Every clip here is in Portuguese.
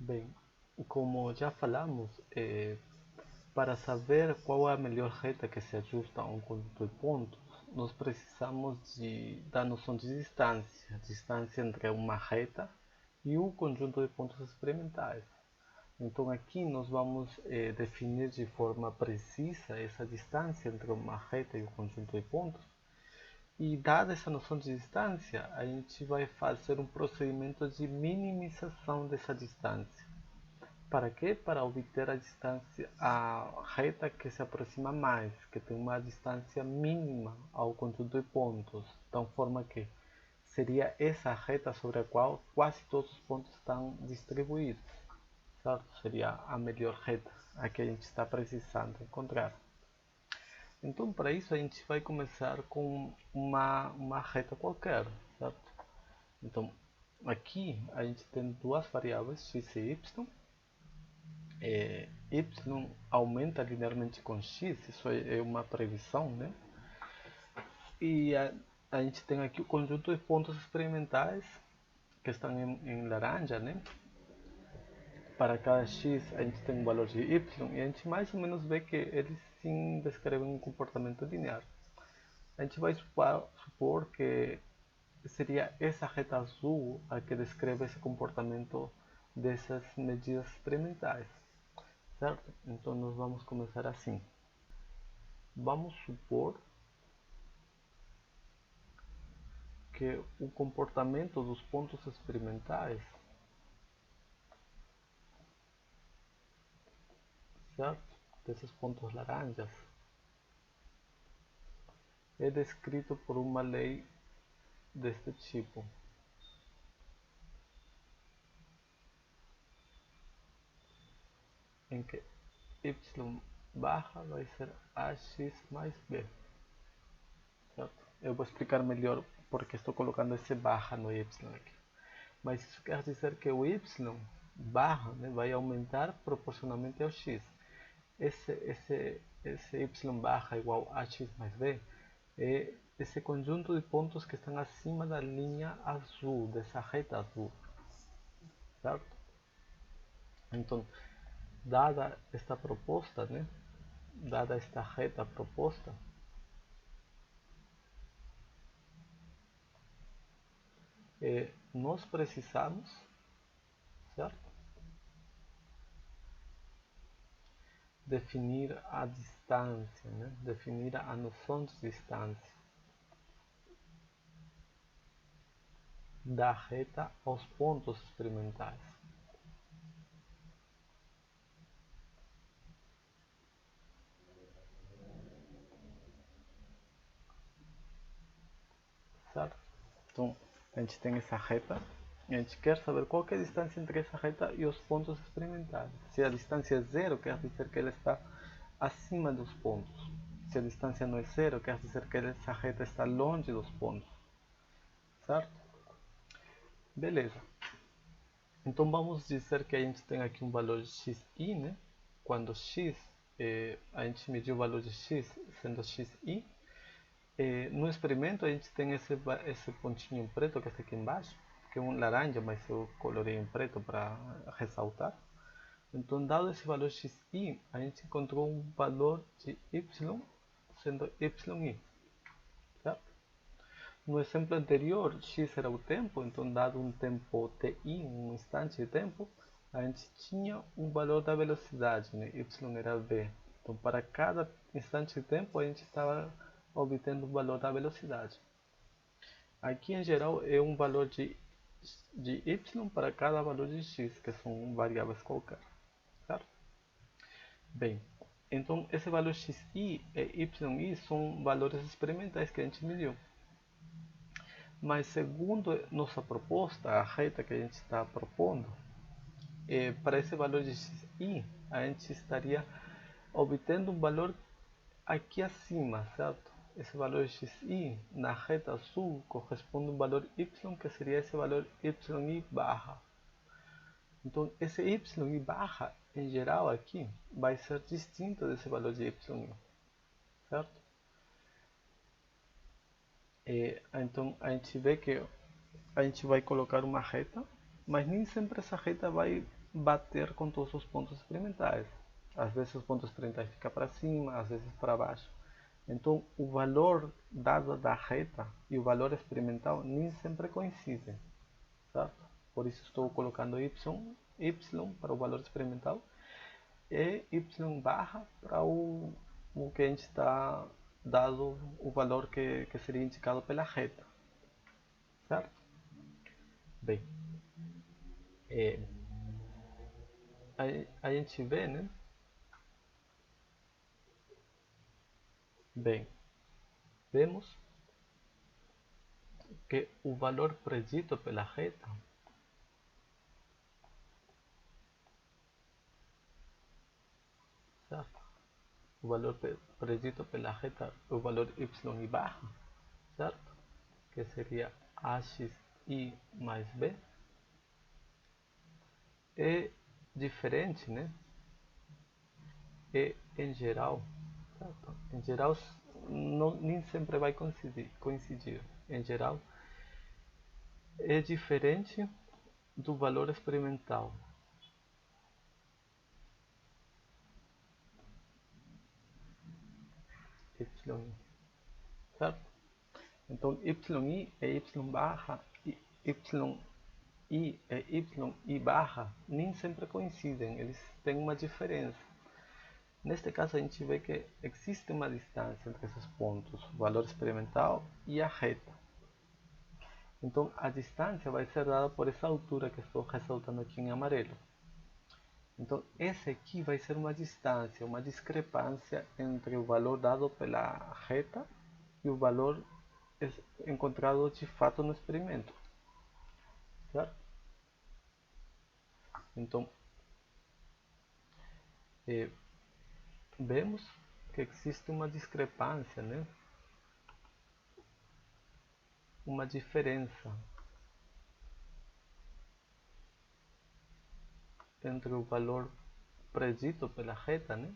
Bem, como já falamos, para saber qual é a melhor reta que se ajusta a um conjunto de pontos, nós precisamos da noção de distância, distância entre uma reta e um conjunto de pontos experimentais. Então aqui nós vamos definir de forma precisa essa distância entre uma reta e um conjunto de pontos. E dada essa noção de distância, a gente vai fazer um procedimento de minimização dessa distância. Para quê? Para obter a distância, a reta que se aproxima mais, que tem uma distância mínima ao conjunto de pontos, de tal forma que seria essa reta sobre a qual quase todos os pontos estão distribuídos. Certo? Seria a melhor reta, a que a gente está precisando encontrar. Então, para isso, a gente vai começar com uma reta qualquer. Certo? Então, aqui a gente tem duas variáveis, x e y. Y aumenta linearmente com x, isso é uma previsão, né? E a gente tem aqui o conjunto de pontos experimentais que estão em laranja, né? Para cada x a gente tem um valor de y e a gente mais ou menos vê que eles sim descrevem um comportamento linear. A gente vai supor que seria essa reta azul a que descreve esse comportamento dessas medidas experimentais. Certo? Então nós vamos começar assim. Vamos supor que o comportamento dos pontos experimentais, certo? Desses pontos laranjas, é descrito por uma lei deste tipo. Em que y barra vai ser ax mais b. Certo? Eu vou explicar melhor porque estou colocando esse barra no y aqui. Mas isso quer dizer que o y barra, né, vai aumentar proporcionalmente ao x. Esse y barra igual a x mais b é esse conjunto de pontos que estão acima da linha azul, dessa reta azul. Certo? Então, dada esta proposta, né, dada esta reta proposta, nós precisamos, certo? Definir a distância, né? Definir a noção de distância da reta aos pontos experimentais. Certo? Então, a gente tem essa reta e a gente quer saber qual é a distância entre essa reta e os pontos experimentais. Se a distância é zero, quer dizer que ela está acima dos pontos. Se a distância não é zero, quer dizer que essa reta está longe dos pontos. Certo? Beleza. Então vamos dizer que a gente tem aqui um valor de xi, né? Quando x, a gente mediu o valor de x sendo xi. No experimento a gente tem esse pontinho preto que está aqui embaixo, que é um laranja, mas eu colorei em preto para ressaltar. Então, dado esse valor xi, a gente encontrou um valor de y sendo yi. Certo? No exemplo anterior, x era o tempo, então dado um tempo ti, um instante de tempo, a gente tinha um valor da velocidade, né? Y era v. Então para cada instante de tempo a gente estava obtendo o valor da velocidade. Aqui em geral é um valor de y para cada valor de x, que são variáveis qualquer. Certo? Bem, então esse valor xi e yi são valores experimentais que a gente mediu. Mas segundo nossa proposta, a reta que a gente está propondo, para esse valor de xi, a gente estaria obtendo um valor aqui acima, certo? Esse valor de xi na reta azul corresponde a um valor y, que seria esse valor yi barra. Então esse yi barra, em geral aqui, vai ser distinto desse valor de yi, certo? Então a gente vê que a gente vai colocar uma reta, mas nem sempre essa reta vai bater com todos os pontos experimentais. Às vezes os pontos experimentais ficam para cima, às vezes para baixo. Então, o valor dado da reta e o valor experimental nem sempre coincidem, certo? Por isso estou colocando y para o valor experimental e y barra para o que a gente está dado o valor que seria indicado pela reta, certo? Bem, a gente vê, né? Bem, vemos que o valor predito pela reta certo? O valor predito pela reta é o valor y e barra, certo? Que seria axi mais b. É diferente, né? E em geral, certo? Em geral nem sempre vai coincidir. Em geral, é diferente do valor experimental. Y, certo? Então, yi é y barra e y é y barra nem sempre coincidem, eles têm uma diferença. Neste caso, a gente vê que existe uma distância entre esses pontos, o valor experimental e a reta. Então, a distância vai ser dada por essa altura que estou ressaltando aqui em amarelo. Então, essa aqui vai ser uma distância, uma discrepância entre o valor dado pela reta e o valor encontrado de fato no experimento. Certo? Então, vemos que existe uma discrepância, né? Uma diferença entre o valor predito pela reta, né?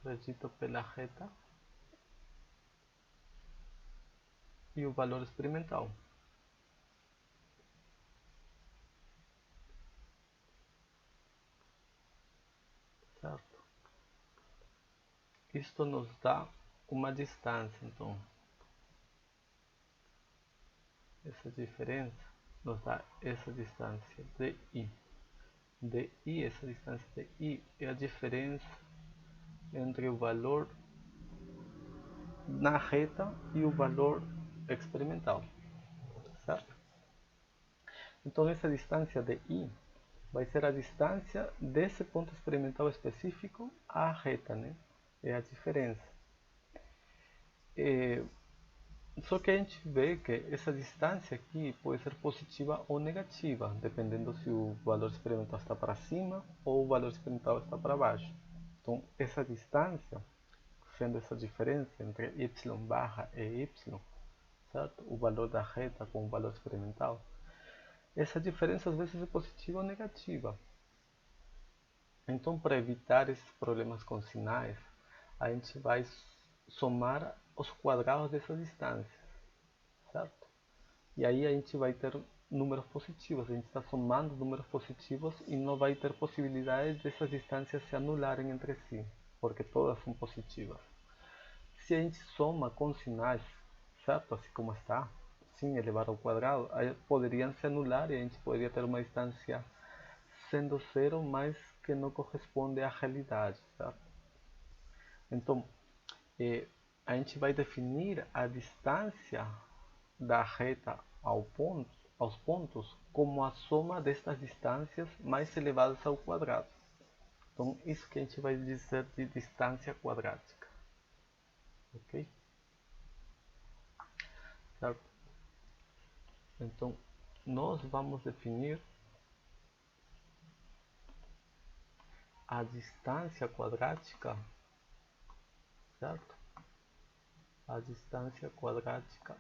Predito pela reta e o valor experimental. Certo? Isto nos dá uma distância, então essa diferença nos dá essa distância di. Di, essa distância di é a diferença entre o valor na reta e o valor experimental, certo? Então essa distância de i vai ser a distância desse ponto experimental específico à reta, né? É a diferença. Só que a gente vê que essa distância aqui pode ser positiva ou negativa, dependendo se o valor experimental está para cima ou o valor experimental está para baixo. Então, essa distância, sendo essa diferença entre y barra e y, certo? O valor da reta com o valor experimental, essa diferença às vezes é positiva ou negativa. Então, para evitar esses problemas com sinais, a gente vai somar os quadrados dessa distância, certo? E aí a gente vai ter números positivos, a gente está somando números positivos e não vai ter possibilidade dessas distâncias se anularem entre si, porque todas são positivas. Se a gente soma com sinais, certo? Assim como está, sin elevado ao quadrado, poderiam se anular e a gente poderia ter uma distância sendo zero, mas que não corresponde à realidade, certo? Então, a gente vai definir a distância da reta aos pontos como a soma destas distâncias mais elevadas ao quadrado. Então, isso que a gente vai dizer de distância quadrática. Ok? Certo? Então, nós vamos definir a distância quadrática, certo? A distância quadrática,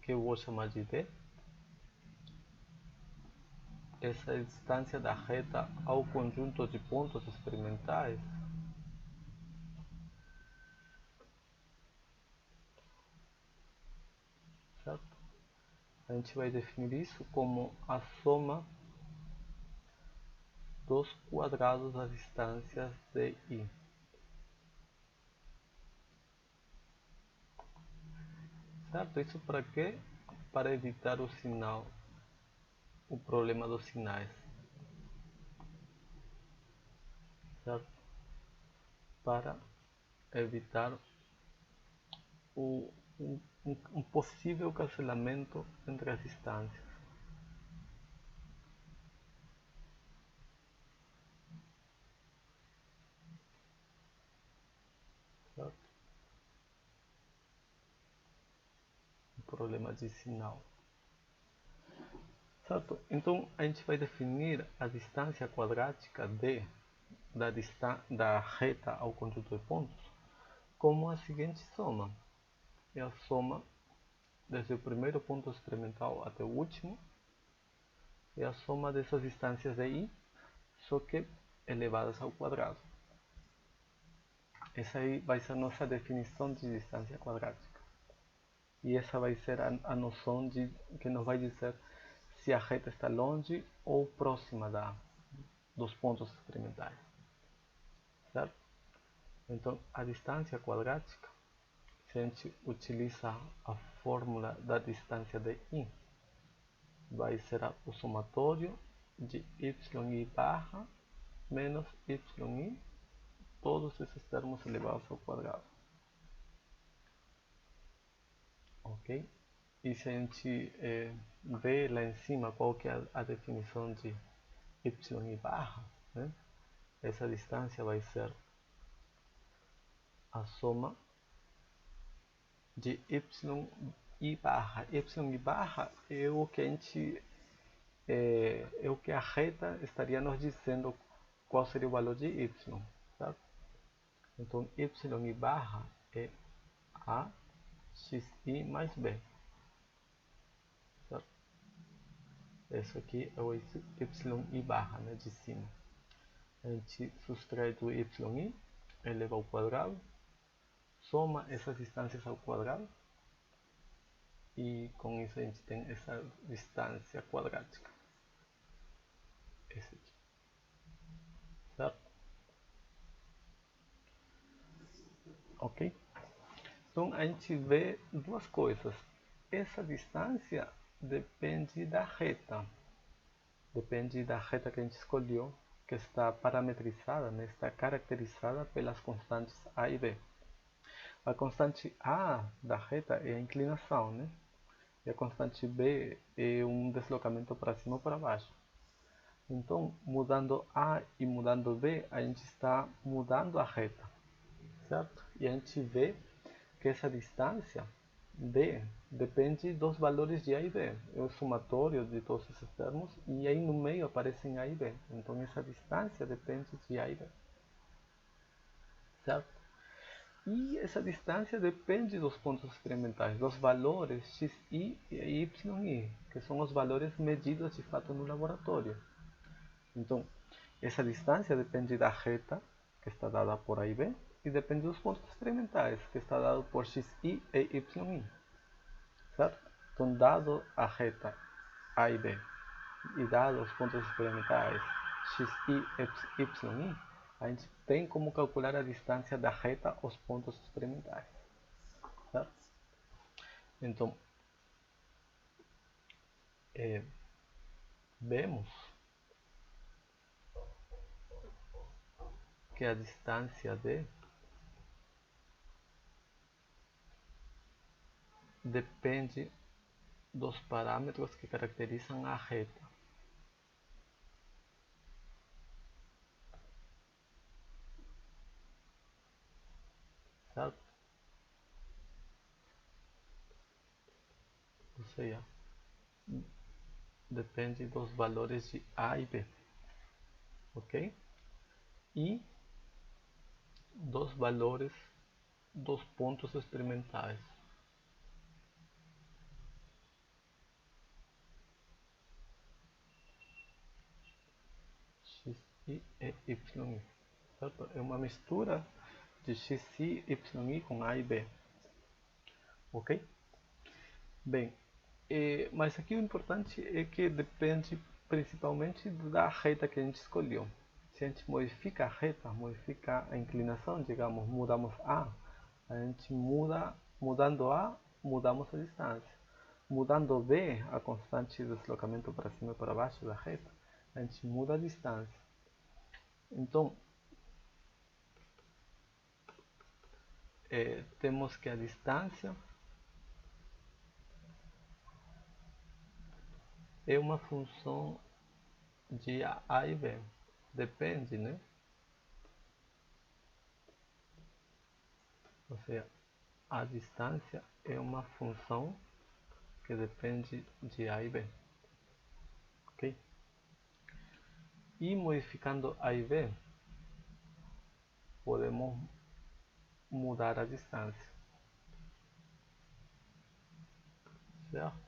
que eu vou chamar de D, essa é a distância da reta ao conjunto de pontos experimentais, certo? A gente vai definir isso como a soma dos quadrados das distâncias de I. Certo? Isso para quê? Para evitar o sinal, o problema dos sinais. Certo? Para evitar um possível cancelamento entre as distâncias. Certo? Um problema de sinal. Certo? Então a gente vai definir a distância quadrática da reta ao conjunto de pontos como a seguinte soma. É a soma desde o primeiro ponto experimental até o último. É a soma dessas distâncias de I, só que elevadas ao quadrado. Essa aí vai ser a nossa definição de distância quadrática. E essa vai ser a noção que nos vai dizer se a reta está longe ou próxima dos pontos experimentais. Certo? Então, a distância quadrática, se a gente utiliza a fórmula da distância de I, vai ser o somatório de yi barra menos yi, todos esses termos elevados ao quadrado. Ok? E se a gente vê lá em cima qual que é a definição de yi barra, né? Essa distância vai ser a soma de yi barra. Y barra é o que a gente é o que a reta estaria nos dizendo qual seria o valor de y, certo? Então y barra é a xi mais b, certo? Esse aqui é o y barra, né, de cima. A gente subtrai do y, eleva ao quadrado, soma essas distâncias ao quadrado e com isso a gente tem essa distância quadrática. Esse aqui, certo? Ok? Então a gente vê duas coisas. Essa distância depende da reta. Depende da reta que a gente escolheu, que está parametrizada, né? Está caracterizada pelas constantes A e B. A constante A da reta é a inclinação, né? E a constante B é um deslocamento para cima ou para baixo. Então, mudando A e mudando B, a gente está mudando a reta, certo? E a gente vê que essa distância D depende dos valores de A e B. É o somatório de todos esses termos e aí no meio aparecem A e B. Então essa distância depende de A e B. Certo? E essa distância depende dos pontos experimentais, dos valores xi e yi, que são os valores medidos de fato no laboratório. Então, essa distância depende da reta, que está dada por A e B, e depende dos pontos experimentais, que está dado por xi e yi. Certo? Então, dado a reta A e B e dado os pontos experimentais x, y, y, a gente tem como calcular a distância da reta aos pontos experimentais. Certo? Então, vemos que a distância D depende dos parâmetros que caracterizam a reta. Certo? Ou seja, depende dos valores de A e B. Ok? E dos valores dos pontos experimentais. X, I e Y. Certo? É uma mistura de x, y, y com A e B. Ok? Bem, Mas aqui o importante é que depende principalmente da reta que a gente escolheu. Se a gente modifica a reta, modifica a inclinação, digamos, mudamos a gente mudando A, mudamos a distância. Mudando B, a constante de deslocamento para cima e para baixo da reta, a gente muda a distância. Então, temos que a distância é uma função de A e B. Depende, né? Ou seja, a distância é uma função que depende de A e B. Ok? E modificando A e B, podemos mudar a distância. Certo?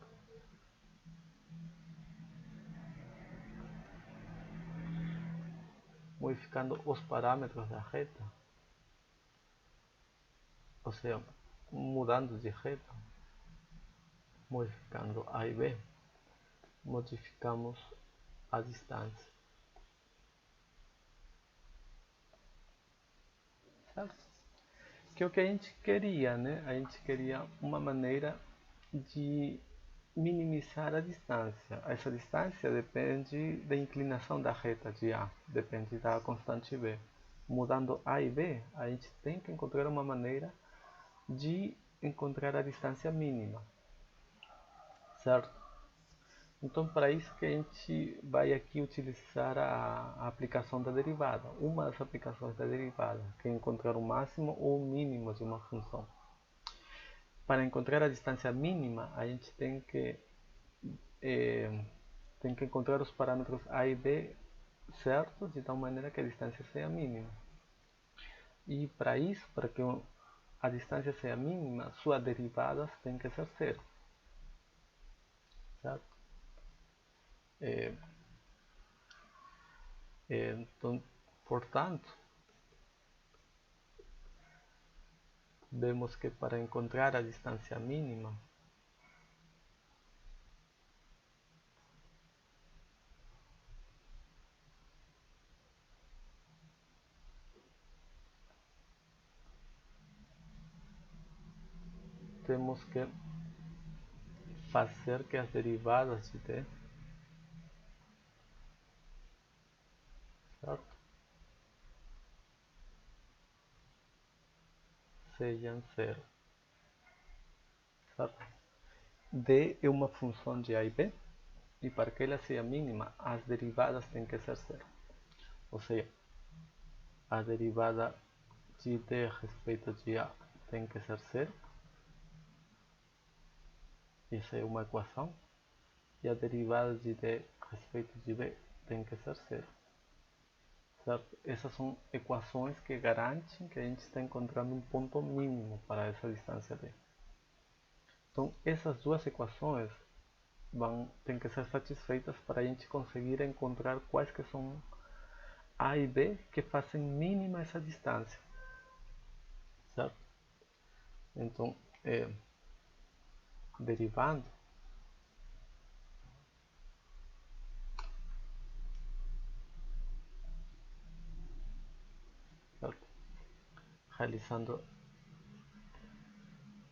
Modificando os parâmetros da reta, ou seja, mudando de reta, modificando A e B, modificamos a distância. Certo? Que é o que a gente queria, né? A gente queria uma maneira de minimizar a distância. Essa distância depende da inclinação da reta de A, depende da constante B. Mudando A e B, a gente tem que encontrar uma maneira de encontrar a distância mínima, certo? Então, para isso que a gente vai aqui utilizar a aplicação da derivada. Uma das aplicações da derivada, que é encontrar o máximo ou o mínimo de uma função. Para encontrar a distância mínima, a gente tem que encontrar os parâmetros A e B certos, de tal maneira que a distância seja mínima. E para isso, para que a distância seja mínima, suas derivadas têm que ser zero. Certo? Então, portanto, vemos que para encontrar a distância mínima, temos que fazer que as derivadas de t, certo, sejam zero. Certo? D é uma função de A e B, e para que ela seja mínima, as derivadas têm que ser zero. Ou seja, a derivada de D a respeito de A tem que ser zero. Essa é uma equação. E a derivada de D a respeito de B tem que ser zero. Certo? Essas são equações que garantem que a gente está encontrando um ponto mínimo para essa distância D. Então, essas duas equações têm que ser satisfeitas para a gente conseguir encontrar quais que são A e B que fazem mínima essa distância. Certo? Então, derivando, certo? Realizando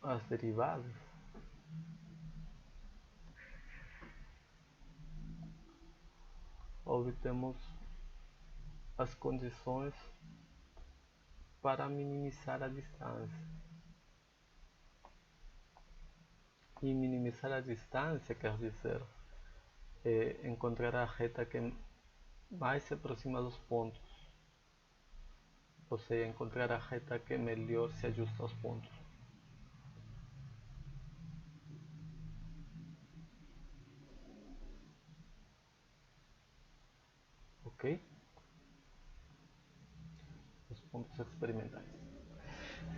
as derivadas, obtemos as condições para minimizar a distância. E minimizar a distância quer dizer encontrar a reta que mais se aproxima dos pontos. Ou seja, encontrar a reta que melhor se ajusta aos pontos. Ok? Os pontos experimentais.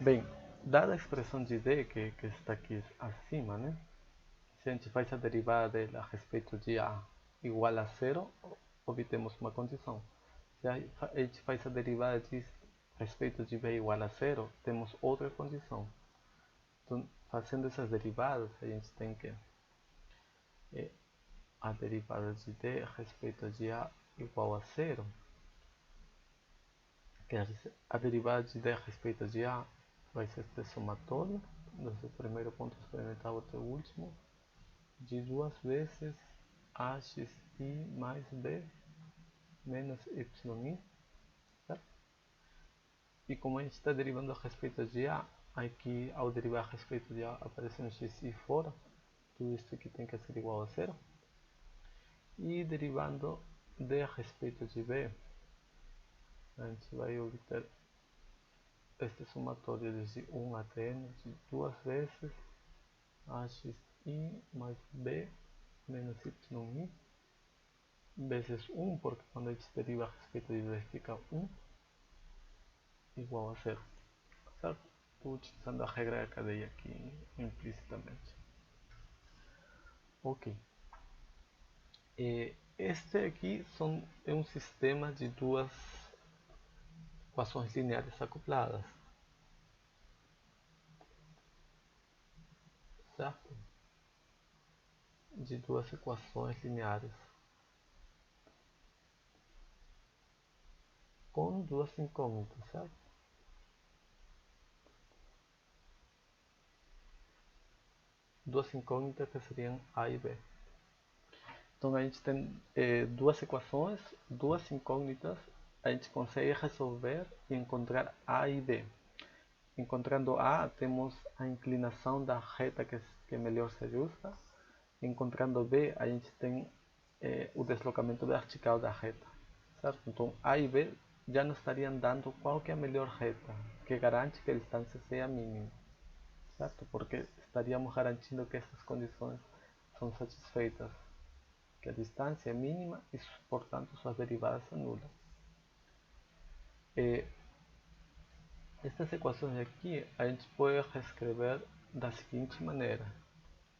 Bem, dada a expressão de D que está aqui acima, né? Se a gente faz a derivada dela a respeito de A igual a zero, obtemos uma condição. Se a gente faz a derivada de respeito de B igual a zero, temos outra condição. Então, fazendo essas derivadas, a gente tem que é a derivada de D respeito de A igual a zero. A derivada de D respeito de A vai ser este somatório, desde o primeiro ponto experimental até o último, de 2 vezes axi mais b menos yi, certo? E como a gente está derivando a respeito de A, aqui ao derivar a respeito de A aparece um xi fora, tudo isso aqui tem que ser igual a zero. E derivando D a respeito de B, a gente vai obter este somatório de 1 até n de 2 vezes axi mais b menos yi vezes 1, porque quando a gente deriva a respeito de b fica 1 igual a 0, certo? Estou utilizando a regra da cadeia aqui implicitamente. Ok. Este aqui é um sistema de duas equações lineares acopladas, certo? De duas equações lineares com duas incógnitas, certo? Duas incógnitas que seriam A e B. Então a gente tem duas equações, duas incógnitas, a gente consegue resolver e encontrar A e B. Encontrando A, temos a inclinação da reta que melhor se ajusta. Encontrando B, a gente tem o deslocamento vertical da reta, certo? Então A e B já nos estariam dando qual que é a melhor reta, que garante que a distância seja mínima, certo? Porque estaríamos garantindo que essas condições são satisfeitas, que a distância é mínima e, portanto, suas derivadas são nulas. Estas equações aqui a gente pode reescrever da seguinte maneira,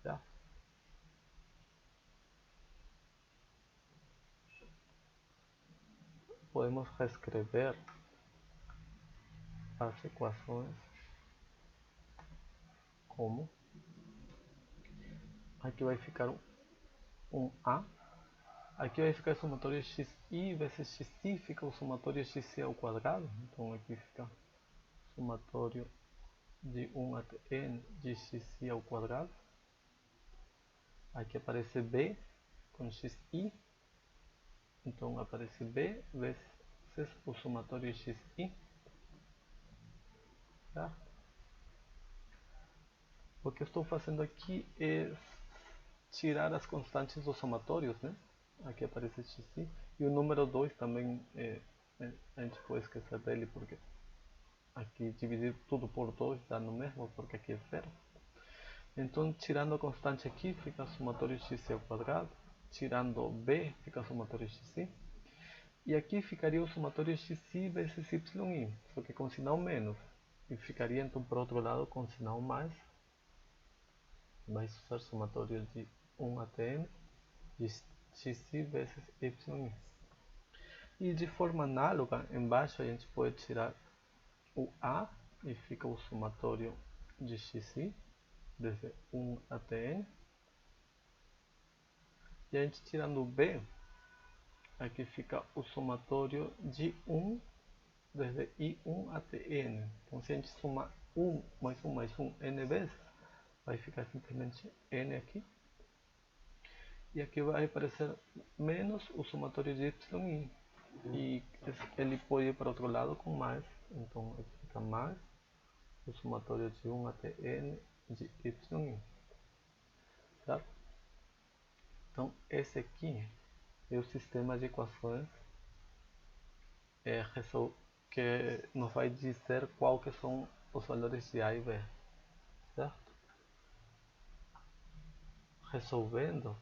tá? Podemos reescrever as equações como aqui vai ficar um A, aqui vai ficar o somatório xi vezes xi, fica o somatório xi ao quadrado, então aqui fica somatório de 1 até n de xi ao quadrado. Aqui aparece b com xi, então aparece b vezes o somatório xi, tá? O que eu estou fazendo aqui é tirar as constantes dos somatórios, né? Aqui aparece xi e o número 2 também a gente pode esquecer dele, porque aqui dividir tudo por 2 dá no mesmo, porque aqui é 0. Então, tirando a constante aqui, fica o somatório xi ao quadrado. Tirando b, fica o somatório xi. E aqui ficaria o somatório xi vezes yi, só que com sinal menos. E ficaria então por outro lado com sinal mais. Vai usar somatório de 1 até n de xi vezes yi. E de forma análoga, embaixo a gente pode tirar o a e fica o somatório de xi desde 1 até n. E a gente tirando o b, aqui fica o somatório de 1 desde i1 até n. Então se a gente somar 1 mais 1 mais 1 n vezes, vai ficar simplesmente n aqui. E aqui vai aparecer menos o somatório de yi. E ele pode ir para o outro lado com mais. Então aqui fica mais o somatório de 1 até n de yi. Tá? Então esse aqui é o sistema de equações que nos vai dizer qual que são os valores de A e B, certo? Resolvendo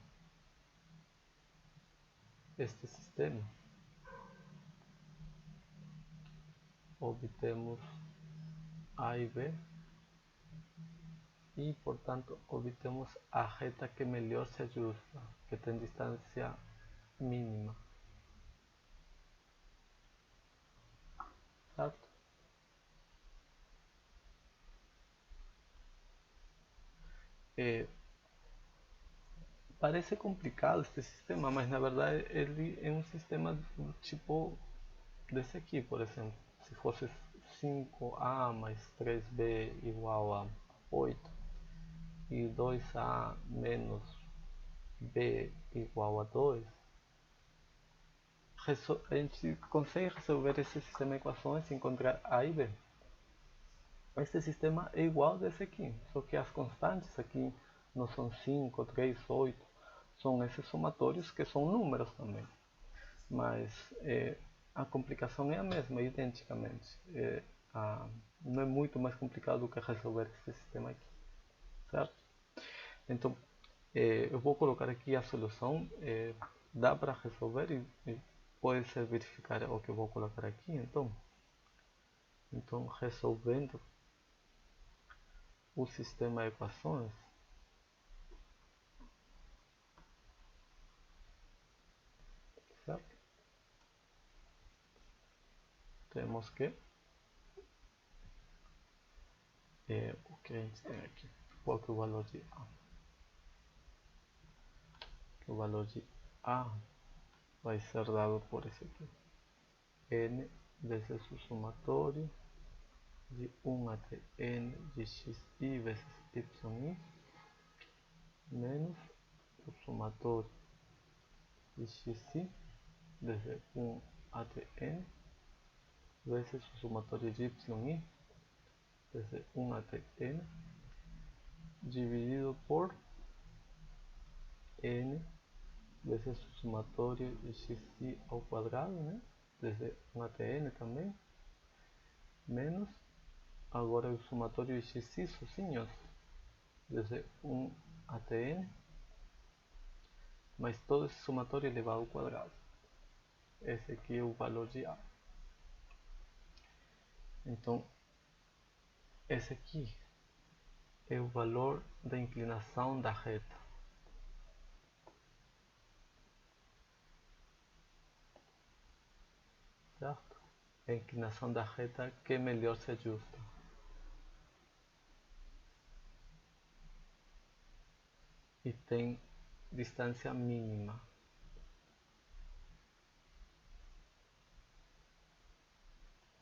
este sistema, obtemos A e B e, portanto, obtemos a reta que melhor se ajusta, que tem distância mínima, certo? E Parece complicado este sistema, mas na verdade ele é um sistema do tipo desse aqui, por exemplo. Se fosse 5a mais 3b igual a 8 e 2a menos b igual a 2, a gente consegue resolver esse sistema de equações e encontrar a e b. Este sistema é igual desse aqui, só que as constantes aqui não são 5, 3, 8, são esses somatórios que são números também. Mas a complicação é a mesma, identicamente. Não é muito mais complicado do que resolver este sistema aqui, certo? Então, eu vou colocar aqui a solução, dá para resolver e pode ser verificar o que eu vou colocar aqui. Então resolvendo o sistema de equações, certo? Temos que o que a gente tem aqui, qual que é o valor de A? O valor de A vai ser dado por esse aqui, n vezes o somatório de 1 até n de xi vezes yi menos o somatório de xi desde 1 até n vezes o somatório de yi desde 1 até n dividido por n vezes o somatório de xi ao quadrado, né? Desde 1 até n também, menos agora o somatório de xi sozinhos, desde 1 até n, mas todo esse somatório elevado ao quadrado. Esse aqui é o valor de A. Então, esse aqui é o valor da inclinação da reta. Certo? É a inclinação da reta que melhor se ajusta. E tem distância mínima.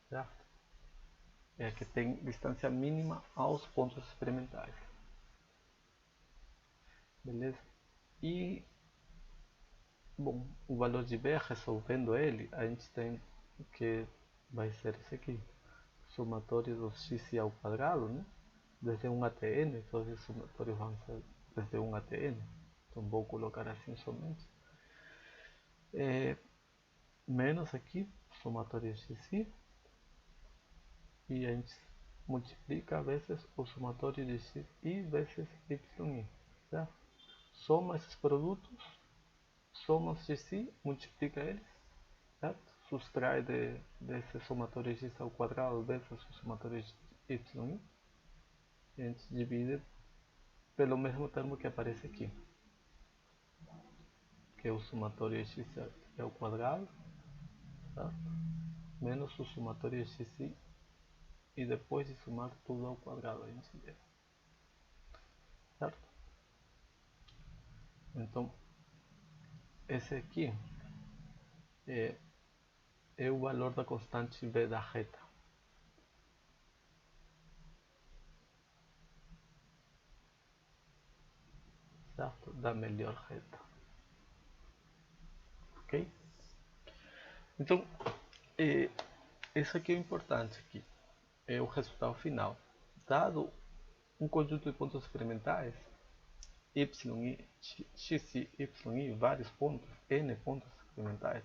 Certo? É a que tem distância mínima aos pontos experimentais. Beleza? E, bom, o valor de B, resolvendo ele, a gente tem que vai ser esse aqui. Somatório do xi ao quadrado, né? Desde 1 até n, todos os somatórios vão ser desde 1 até n. Então vou colocar assim somente. Menos aqui, somatório de xi. E a gente multiplica vezes o somatório de xi vezes yi. Certo? Soma esses produtos, soma xi, multiplica eles, certo? Subtrai desse somatório de x ao quadrado vezes o somatório de yi. E a gente divide pelo mesmo termo que aparece aqui, que é o somatório de x ao quadrado, certo? Menos o somatório de xi, e depois de somar tudo ao quadrado a gente vê, certo? Então esse aqui é o valor da constante b da reta. Certo? Da melhor reta. Ok? Então, isso aqui é importante aqui. É o resultado final. Dado um conjunto de pontos experimentais, y, x, y, vários pontos, n pontos experimentais,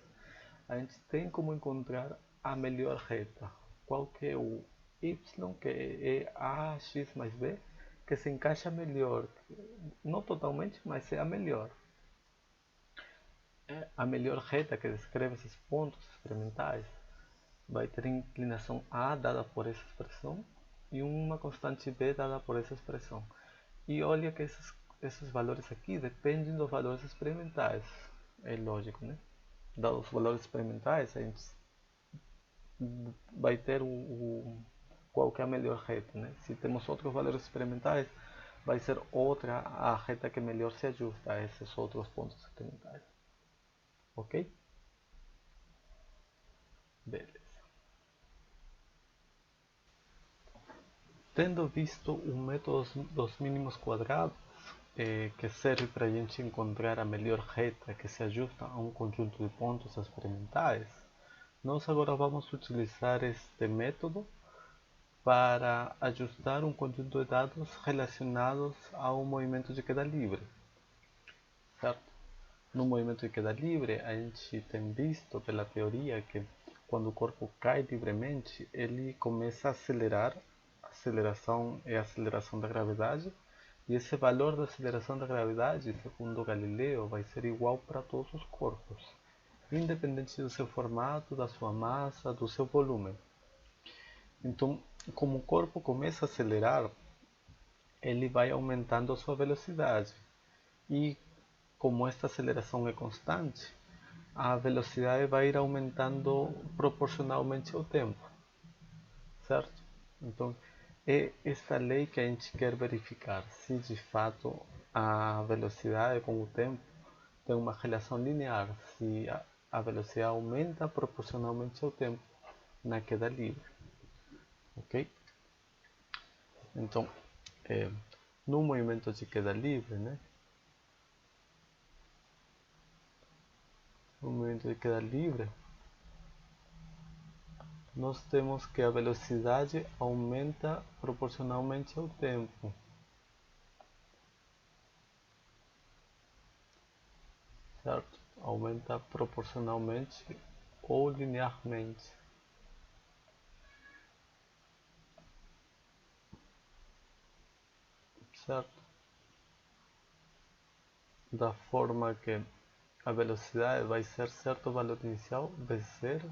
a gente tem como encontrar a melhor reta. Qual que é o y, que é a, x mais b, que se encaixa melhor. Não totalmente, mas é a melhor. A melhor reta que descreve esses pontos experimentais vai ter inclinação A dada por essa expressão e uma constante B dada por essa expressão. E olha que esses valores aqui dependem dos valores experimentais. É lógico, né? Dados os valores experimentais, a gente vai ter qual que é a melhor reta, né? Se temos outros valores experimentais, vai ser outra a reta que melhor se ajusta a esses outros pontos experimentais. Ok? Beleza. Tendo visto o método dos mínimos quadrados, que serve para a gente encontrar a melhor reta que se ajusta a um conjunto de pontos experimentais, nós agora vamos utilizar este método para ajustar um conjunto de dados relacionados ao movimento de queda livre, certo? No movimento de queda livre, a gente tem visto pela teoria que quando o corpo cai livremente, ele começa a acelerar. A aceleração é a aceleração da gravidade, e esse valor da aceleração da gravidade, segundo Galileu, vai ser igual para todos os corpos, independente do seu formato, da sua massa, do seu volume. Então, como o corpo começa a acelerar, ele vai aumentando a sua velocidade. E como esta aceleração é constante, a velocidade vai ir aumentando proporcionalmente ao tempo, certo? Então, é esta lei que a gente quer verificar, se de fato a velocidade com o tempo tem uma relação linear, se a velocidade aumenta proporcionalmente ao tempo na queda livre, ok? Então, no movimento de queda livre, né? No movimento de queda livre, nós temos que a velocidade aumenta proporcionalmente ao tempo. Certo? Aumenta proporcionalmente ou linearmente. Certo? Da forma que a velocidade vai ser certo valor inicial, v0,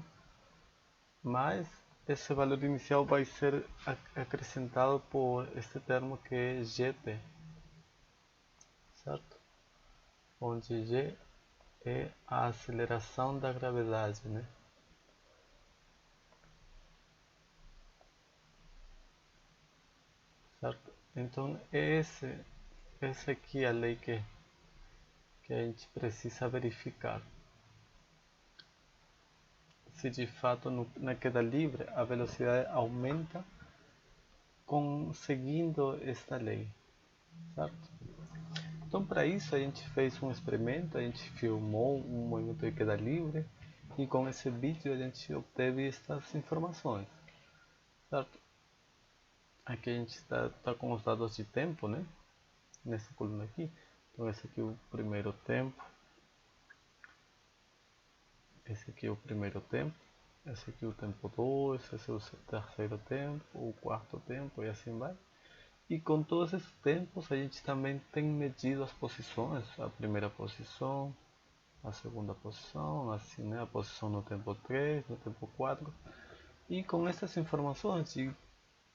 mas esse valor inicial vai ser acrescentado por este termo que é gt, certo? Onde g é a aceleração da gravidade, né? Certo? Então essa aqui é a lei que a gente precisa verificar. Se de fato na queda livre a velocidade aumenta seguindo esta lei, certo? Então, para isso a gente fez um experimento, a gente filmou um movimento de queda livre e com esse vídeo a gente obteve estas informações, certo? Aqui a gente está com os dados de tempo, né? Nessa coluna aqui. Então esse aqui é o primeiro tempo, esse aqui é o primeiro tempo, esse aqui é o tempo 2, esse é o terceiro tempo, o quarto tempo e assim vai. E com todos esses tempos a gente também tem medido as posições, a primeira posição, a segunda posição, assim, né? A posição no tempo 3, no tempo 4. E com essas informações de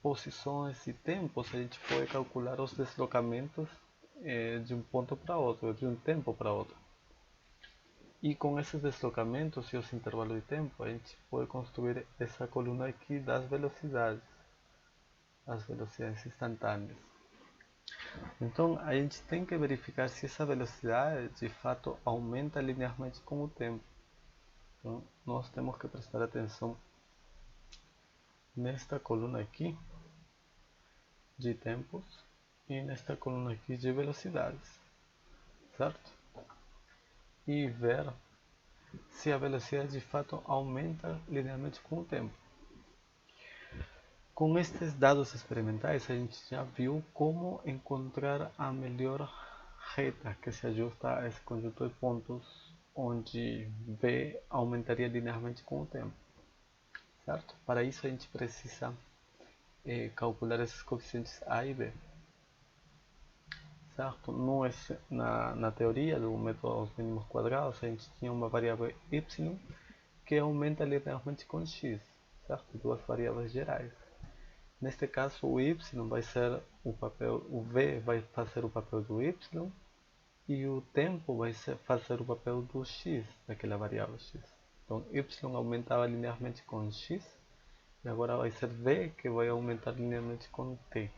posições e tempos a gente pode calcular os deslocamentos de um ponto para outro, de um tempo para outro. E com esses deslocamentos e os intervalos de tempo a gente pode construir essa coluna aqui das velocidades, as velocidades instantâneas. Então a gente tem que verificar se essa velocidade de fato aumenta linearmente com o tempo. Então nós temos que prestar atenção nesta coluna aqui de tempos e nesta coluna aqui de velocidades, certo? E ver se a velocidade de fato aumenta linearmente com o tempo. Com estes dados experimentais, a gente já viu como encontrar a melhor reta que se ajusta a esse conjunto de pontos onde V aumentaria linearmente com o tempo, certo? Para isso a gente precisa calcular esses coeficientes A e B, certo? Na teoria do método dos mínimos quadrados, a gente tinha uma variável y que aumenta linearmente com x, certo? Duas variáveis gerais. Neste caso, o y vai ser o v vai fazer o papel do y e o tempo vai fazer o papel do x, daquela variável x. Então, y aumentava linearmente com x e agora vai ser v que vai aumentar linearmente com t.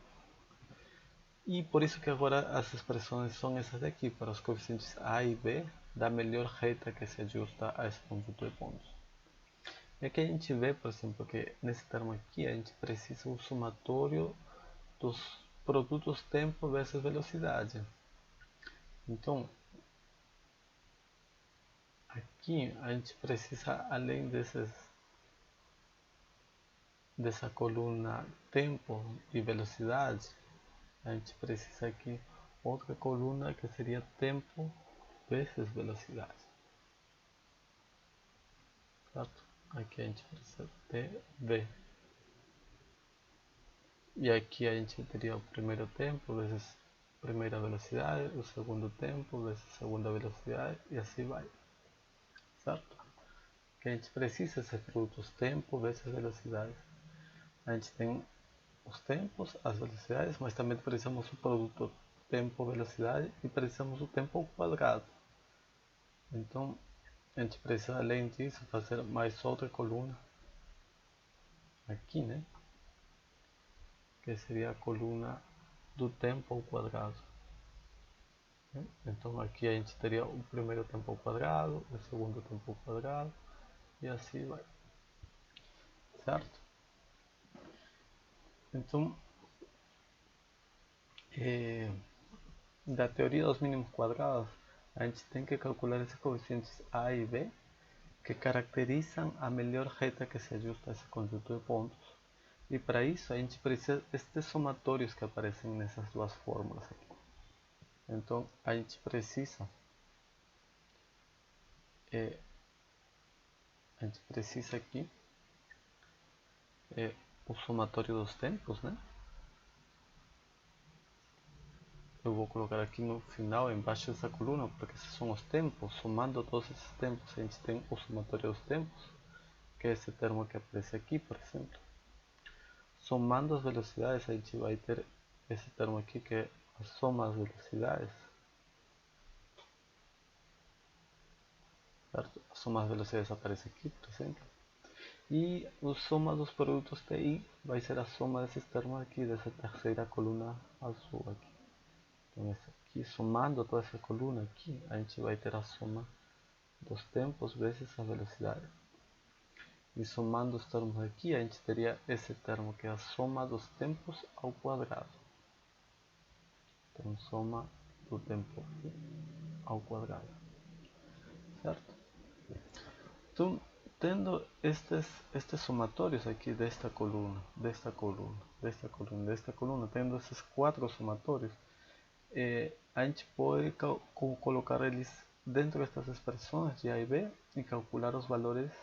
E por isso que agora as expressões são essas daqui, para os coeficientes A e B da melhor reta que se ajusta a esse conjunto de pontos. E aqui a gente vê, por exemplo, que nesse termo aqui a gente precisa um somatório dos produtos tempo versus velocidade. Então, aqui a gente precisa, além dessa coluna tempo e velocidade, a gente precisa aqui outra coluna que seria tempo vezes velocidade. Certo? Aqui a gente precisa TV. E aqui a gente teria o primeiro tempo vezes primeira velocidade, o segundo tempo vezes segunda velocidade e assim vai. Certo? Que a gente precisa ser produtos tempo vezes velocidade. A gente tem os tempos, as velocidades, mas também precisamos do produto tempo-velocidade e precisamos do tempo ao quadrado. Então, a gente precisa, além disso, fazer mais outra coluna aqui, né? Que seria a coluna do tempo ao quadrado. Então, aqui a gente teria o primeiro tempo ao quadrado, o segundo tempo ao quadrado e assim vai. Certo? Então, da teoria dos mínimos quadrados, a gente tem que calcular esses coeficientes A e B que caracterizam a melhor reta que se ajusta a esse conjunto de pontos. E para isso a gente precisa destes somatórios que aparecem nessas duas fórmulas aqui. Então a gente precisa aqui o somatório dos tempos, né? Eu vou colocar aqui no final, embaixo dessa coluna, porque esses são os tempos. Somando todos esses tempos, a gente tem o somatório dos tempos, que é esse termo que aparece aqui, por exemplo. Somando as velocidades, a gente vai ter esse termo aqui, que é a soma das velocidades. Certo? A soma das velocidades aparece aqui, por exemplo. E a soma dos produtos TI vai ser a soma desses termos aqui, dessa terceira coluna azul aqui. Então, essa aqui, somando toda essa coluna aqui, a gente vai ter a soma dos tempos vezes a velocidade. E somando os termos aqui, a gente teria esse termo que é a soma dos tempos ao quadrado. Então, soma do tempo ao quadrado. Certo? Então, tendo estes somatórios aqui desta coluna, desta coluna, desta coluna, desta coluna, tendo esses quatro somatórios, a gente pode colocar eles dentro destas expressões de A e B e calcular os valores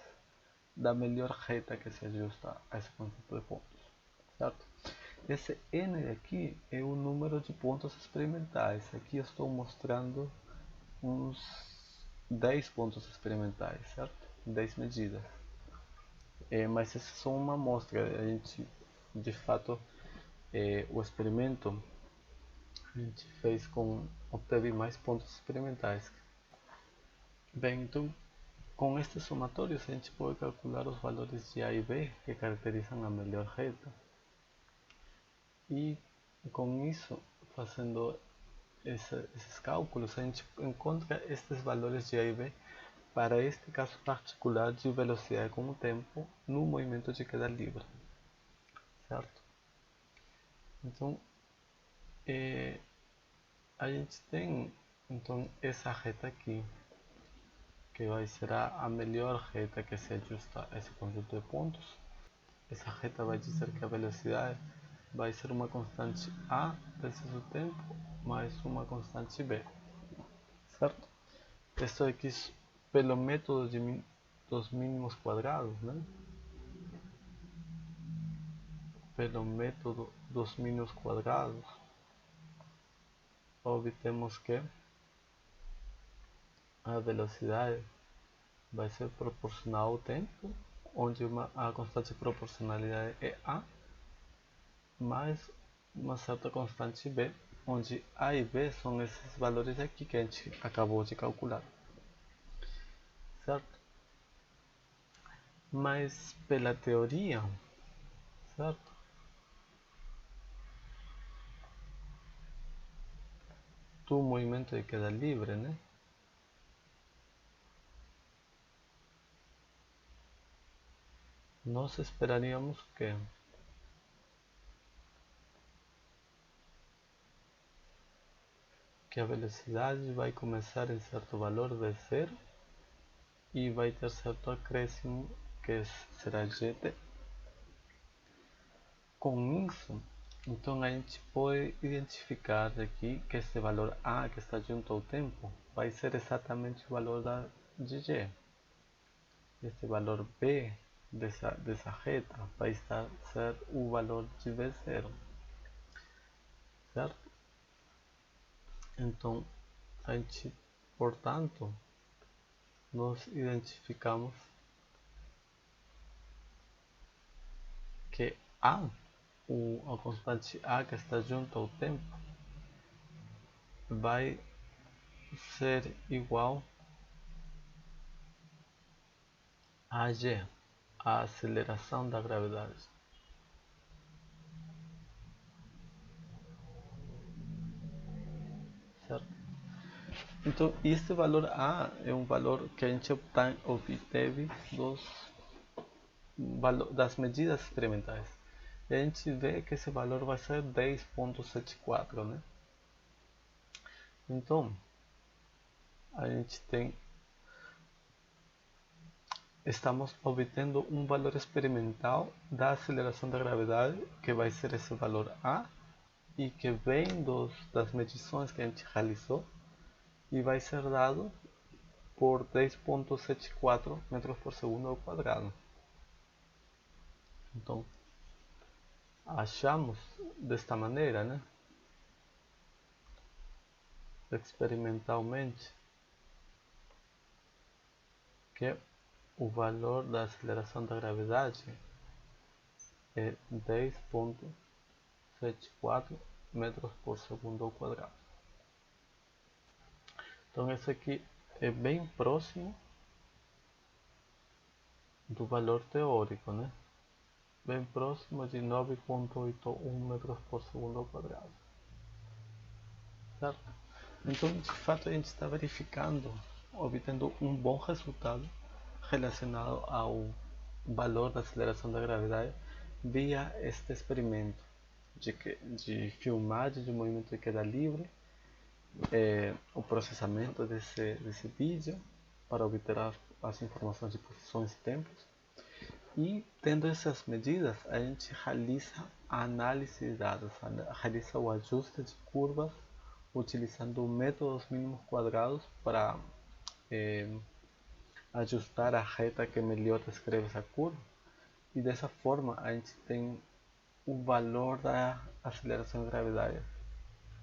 da melhor reta que se ajusta a esse conjunto de pontos. Certo? Esse N aqui é o número de pontos experimentais. Aqui eu estou mostrando uns 10 pontos experimentais, certo? 10 medidas. Mas essa é só uma amostra. A gente, de fato, o experimento a gente fez obteve mais pontos experimentais. Bem, então, com estes somatórios a gente pode calcular os valores de A e B que caracterizam a melhor reta. E com isso, fazendo esses cálculos, a gente encontra estes valores de A e B para este caso particular de velocidade com o tempo no movimento de queda livre. Certo? Então, a gente tem então essa reta aqui, que vai ser a melhor reta que se ajusta a esse conjunto de pontos. Essa reta vai dizer que a velocidade vai ser uma constante A vezes o tempo mais uma constante B. Certo? Isso aqui pelo método dos mínimos quadrados, né? Pelo método dos mínimos quadrados, obtemos que a velocidade vai ser proporcional ao tempo, onde a constante de proporcionalidade é A, mais uma certa constante B, onde A e B são esses valores aqui que a gente acabou de calcular. Certo? Mas pela teoria, certo? do movimento de queda livre, né? Nós esperaríamos que a velocidade vai começar em certo valor V0 e vai ter certo acréscimo que será GT. Com isso, então a gente pode identificar aqui que este valor A que está junto ao tempo vai ser exatamente o valor de G. Este valor B dessa reta vai ser o valor de V0, certo? Então, a gente, portanto, nós identificamos que A, a constante A que está junto ao tempo, vai ser igual a G, a aceleração da gravidade. Certo? Então, este valor A é um valor que a gente obteve das medidas experimentais. E a gente vê que esse valor vai ser 10.74, né? Então, a gente estamos obtendo um valor experimental da aceleração da gravidade, que vai ser esse valor A, e que vem das medições que a gente realizou, e vai ser dado por 10.74 metros por segundo ao quadrado. Então, achamos desta maneira, né, experimentalmente, que o valor da aceleração da gravidade é 10.74 metros por segundo ao quadrado. Então esse aqui é bem próximo do valor teórico, né? Bem próximo de 9.81 metros por segundo ao quadrado. Certo? Então, de fato, a gente está verificando, obtendo um bom resultado relacionado ao valor da aceleração da gravidade via este experimento de filmagem de movimento de queda livre, o processamento desse vídeo para obter as informações de posições e tempos. E tendo essas medidas, a gente realiza a análise de dados, realiza o ajuste de curvas utilizando métodos mínimos quadrados para ajustar a reta que melhor descreve essa curva. E dessa forma a gente tem o valor da aceleração de gravidade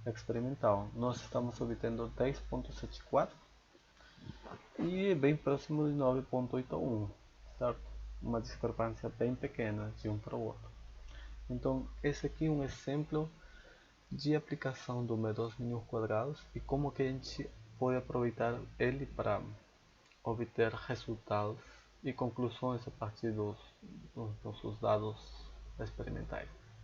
experimental. Nós estamos obtendo 10.74 e bem próximo de 9.81, certo? Uma discrepância bem pequena de um para o outro. Então, esse aqui é um exemplo de aplicação do método mínimos quadrados e como que a gente pode aproveitar ele para obter resultados e conclusões a partir dos nossos dados experimentais.